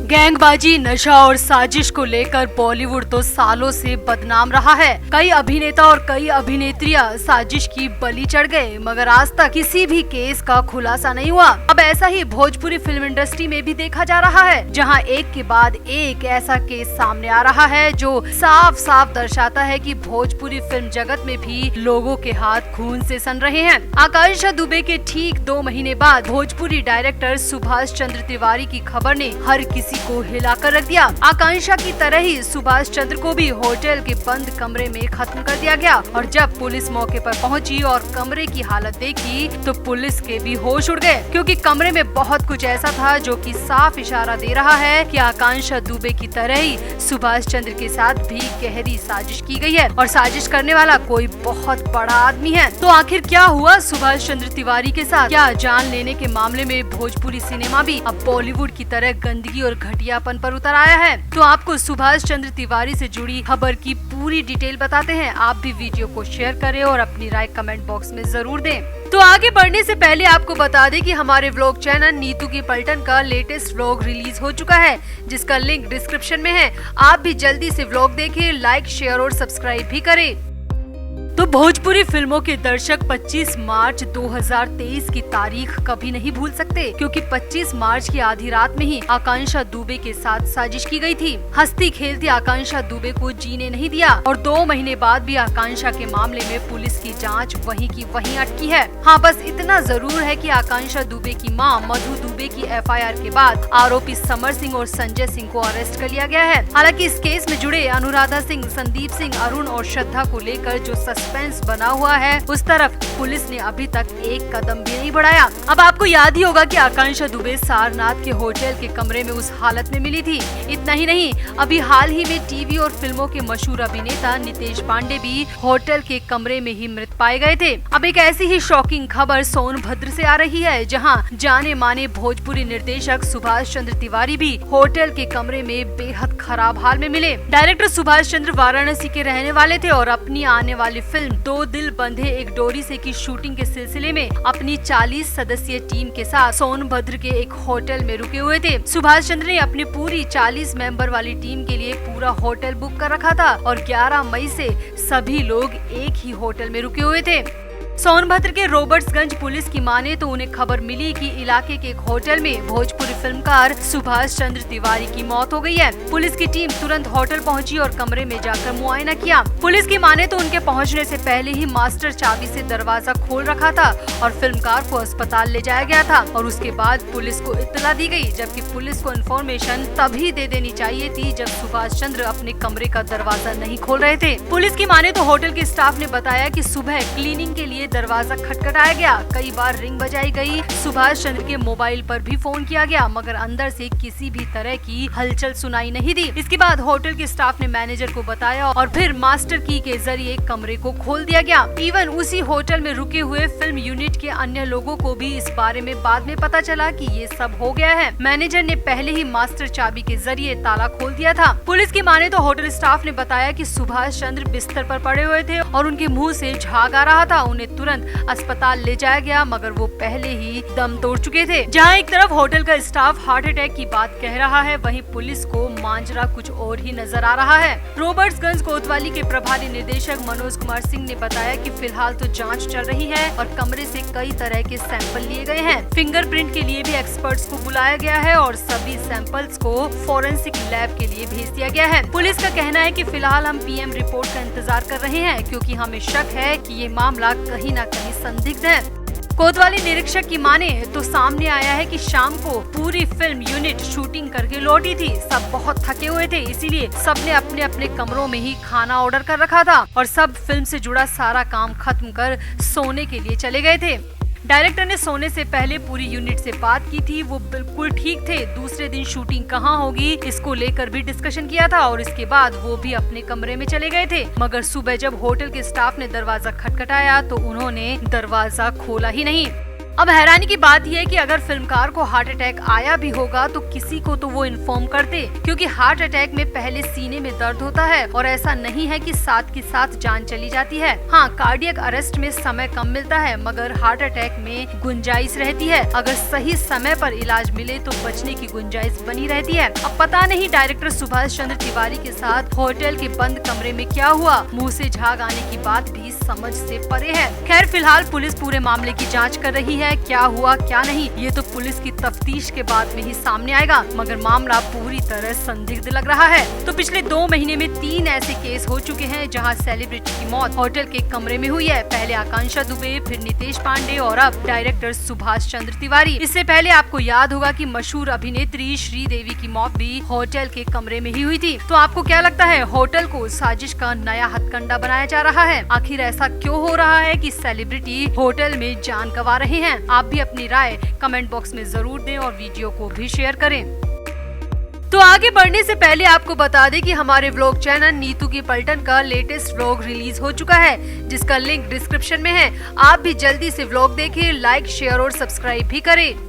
गैंगबाजी, नशा और साजिश को लेकर बॉलीवुड तो सालों से बदनाम रहा है। कई अभिनेता और कई अभिनेत्रियां साजिश की बलि चढ़ गए, मगर आज तक किसी भी केस का खुलासा नहीं हुआ। अब ऐसा ही भोजपुरी फिल्म इंडस्ट्री में भी देखा जा रहा है, जहां एक के बाद एक ऐसा केस सामने आ रहा है जो साफ साफ दर्शाता है कि भोजपुरी फिल्म जगत में भी लोगों के हाथ खून से सन रहे हैं। आकांक्षा दुबे के ठीक 2 महीने बाद भोजपुरी डायरेक्टर सुभाष चंद्र तिवारी की खबर ने हर किसी को हिलाकर रख दिया। आकांक्षा की तरह ही सुभाष चंद्र को भी होटल के बंद कमरे में खत्म कर दिया गया, और जब पुलिस मौके पर पहुंची और कमरे की हालत देखी तो पुलिस के भी होश उड़ गए, क्योंकि कमरे में बहुत कुछ ऐसा था जो कि साफ इशारा दे रहा है कि आकांक्षा दुबे की तरह ही सुभाष चंद्र के साथ भी गहरी साजिश की गई है, और साजिश करने वाला कोई बहुत बड़ा आदमी है। तो आखिर क्या हुआ सुभाष चंद्र तिवारी के साथ? क्या जान लेने के मामले में भोजपुरी सिनेमा भी अब बॉलीवुड की तरह गंदगी और घटियापन पर उतर आया है? तो आपको सुभाष चंद्र तिवारी से जुड़ी खबर की पूरी डिटेल बताते हैं। आप भी वीडियो को शेयर करें और अपनी राय कमेंट बॉक्स में जरूर दें। तो आगे बढ़ने से पहले आपको बता दें कि हमारे व्लॉग चैनल नीतू की पलटन का लेटेस्ट व्लॉग रिलीज हो चुका है, जिसका लिंक डिस्क्रिप्शन में है। आप भी जल्दी से व्लॉग देखें, लाइक, शेयर और सब्सक्राइब भी करें। तो भोजपुरी फिल्मों के दर्शक 25 मार्च 2023 की तारीख कभी नहीं भूल सकते, क्योंकि 25 मार्च की आधी रात में ही आकांक्षा दुबे के साथ साजिश की गई थी। हंसती खेलती आकांक्षा दुबे को जीने नहीं दिया, और 2 महीने बाद भी आकांक्षा के मामले में पुलिस की जांच वहीं की वहीं अटकी है। हाँ, बस इतना जरूर है कि आकांक्षा दुबे की मां मधु दुबे की FIR के बाद आरोपी समर सिंह और संजय सिंह को अरेस्ट कर लिया गया है। हालांकि इस केस में जुड़े अनुराधा सिंह, संदीप सिंह, अरुण और श्रद्धा को लेकर जो सस्पेंस बना हुआ है, उस तरफ पुलिस ने अभी तक एक कदम भी नहीं बढ़ाया। अब आपको याद ही होगा कि आकांक्षा दुबे सारनाथ के होटल के कमरे में उस हालत में मिली थी। इतना ही नहीं, अभी हाल ही में टीवी और फिल्मों के मशहूर अभिनेता नितेश पांडे भी होटल के कमरे में ही मृत पाए गए थे। अब एक ऐसी ही शॉकिंग खबर सोनभद्र से आ रही है, जहां जाने माने भोजपुरी निर्देशक सुभाष चंद्र तिवारी भी होटल के कमरे में बेहद खराब हाल में मिले। डायरेक्टर सुभाष चंद्र वाराणसी के रहने वाले थे और अपनी आने वाली फिल्म दो दिल बंधे एक डोरी से की शूटिंग के सिलसिले में अपनी 40 सदस्यीय टीम के साथ सोनभद्र के एक होटल में रुके हुए थे। सुभाष चंद्र ने अपनी पूरी 40 मेंबर वाली टीम के लिए पूरा होटल बुक कर रखा था, और 11 मई से सभी लोग एक ही होटल में रुके हुए थे। सोनभद्र के रॉबर्ट्सगंज पुलिस की माने तो उन्हें खबर मिली कि इलाके के एक होटल में भोजपुरी फिल्मकार सुभाष चंद्र तिवारी की मौत हो गई है। पुलिस की टीम तुरंत होटल पहुंची और कमरे में जाकर मुआयना किया। पुलिस की माने तो उनके पहुंचने से पहले ही मास्टर चाबी से दरवाजा खोल रखा था और फिल्मकार को अस्पताल ले जाया गया था, और उसके बाद पुलिस को इत्तला दी गई, जबकि पुलिस को इन्फॉर्मेशन तभी दे देनी चाहिए थी जब सुभाष चंद्र अपने कमरे का दरवाजा नहीं खोल रहे थे। पुलिस की माने तो होटल के स्टाफ ने बताया कि सुबह क्लीनिंग के लिए दरवाजा खटखटाया गया, कई बार रिंग बजाई गई, सुभाष चंद्र के मोबाइल पर भी फोन किया गया, मगर अंदर से किसी भी तरह की हलचल सुनाई नहीं दी। इसके बाद होटल के स्टाफ ने मैनेजर को बताया और फिर मास्टर की के जरिए कमरे को खोल दिया गया। इवन उसी होटल में रुके हुए फिल्म यूनिट के अन्य लोगों को भी इस बारे में बाद में पता चला कि ये सब हो गया है। मैनेजर ने पहले ही मास्टर चाबी के जरिए ताला खोल दिया था। पुलिस की माने तो होटल स्टाफ ने बताया कि सुभाष चंद्र बिस्तर पर पड़े हुए थे और उनके मुंह से झाग आ रहा था। उन्हें तुरंत अस्पताल ले जाया गया, मगर वो पहले ही दम तोड़ चुके थे। जहां एक तरफ होटल का स्टाफ हार्ट अटैक की बात कह रहा है, वहीं पुलिस को मांजरा कुछ और ही नजर आ रहा है। रॉबर्ट्सगंज कोतवाली के प्रभारी निदेशक मनोज कुमार सिंह ने बताया कि फिलहाल तो जांच चल रही है और कमरे से कई तरह के सैंपल लिए गए हैं। फिंगरप्रिंट के लिए भी एक्सपर्ट्स को बुलाया गया है और सभी सैंपल्स को फोरेंसिक लैब के लिए भेज दिया गया है। पुलिस का कहना है कि फिलहाल हम PM रिपोर्ट का इंतजार कर रहे हैं, क्योंकि हमें शक है कि ये मामला कहीं न कहीं संदिग्ध है। कोतवाली निरीक्षक की माने तो सामने आया है कि शाम को पूरी फिल्म यूनिट शूटिंग करके लौटी थी। सब बहुत थके हुए थे, इसीलिए सबने अपने अपने कमरों में ही खाना ऑर्डर कर रखा था और सब फिल्म से जुड़ा सारा काम खत्म कर सोने के लिए चले गए थे। डायरेक्टर ने सोने से पहले पूरी यूनिट से बात की थी, वो बिल्कुल ठीक थे। दूसरे दिन शूटिंग कहाँ होगी इसको लेकर भी डिस्कशन किया था, और इसके बाद वो भी अपने कमरे में चले गए थे। मगर सुबह जब होटल के स्टाफ ने दरवाजा खटखटाया तो उन्होंने दरवाजा खोला ही नहीं। अब हैरानी की बात यह है कि अगर फिल्मकार को हार्ट अटैक आया भी होगा तो किसी को तो वो इन्फॉर्म करते, क्योंकि हार्ट अटैक में पहले सीने में दर्द होता है और ऐसा नहीं है कि साथ के साथ जान चली जाती है। हाँ, कार्डियक अरेस्ट में समय कम मिलता है मगर हार्ट अटैक में गुंजाइश रहती है। अगर सही समय पर इलाज मिले तो बचने की गुंजाइश बनी रहती है। अब पता नहीं डायरेक्टर सुभाष चंद्र तिवारी के साथ होटल के बंद कमरे में क्या हुआ, मुँह से झाग आने की बात भी समझ से परे है। खैर, फिलहाल पुलिस पूरे मामले की जाँच कर रही है। क्या हुआ क्या नहीं ये तो पुलिस की तफ्तीश के बाद में ही सामने आएगा, मगर मामला पूरी तरह संदिग्ध लग रहा है। तो पिछले 2 महीने में 3 ऐसे केस हो चुके हैं जहां सेलिब्रिटी की मौत होटल के कमरे में हुई है। पहले आकांक्षा दुबे, फिर नितेश पांडे और अब डायरेक्टर सुभाष चंद्र तिवारी। इससे पहले आपको याद होगा कि मशहूर अभिनेत्री श्रीदेवी की मौत भी होटल के कमरे में ही हुई थी। तो आपको क्या लगता है, होटल को साजिश का नया हथकंडा बनाया जा रहा है? आखिर ऐसा क्यों हो रहा है कि सेलिब्रिटी होटल में जान गंवा रहे हैं? आप भी अपनी राय कमेंट बॉक्स में जरूर दें और वीडियो को भी शेयर करें। तो आगे बढ़ने से पहले आपको बता दें कि हमारे व्लॉग चैनल नीतू की पलटन का लेटेस्ट व्लॉग रिलीज हो चुका है, जिसका लिंक डिस्क्रिप्शन में है। आप भी जल्दी से व्लॉग देखें, लाइक, शेयर और सब्सक्राइब भी करें।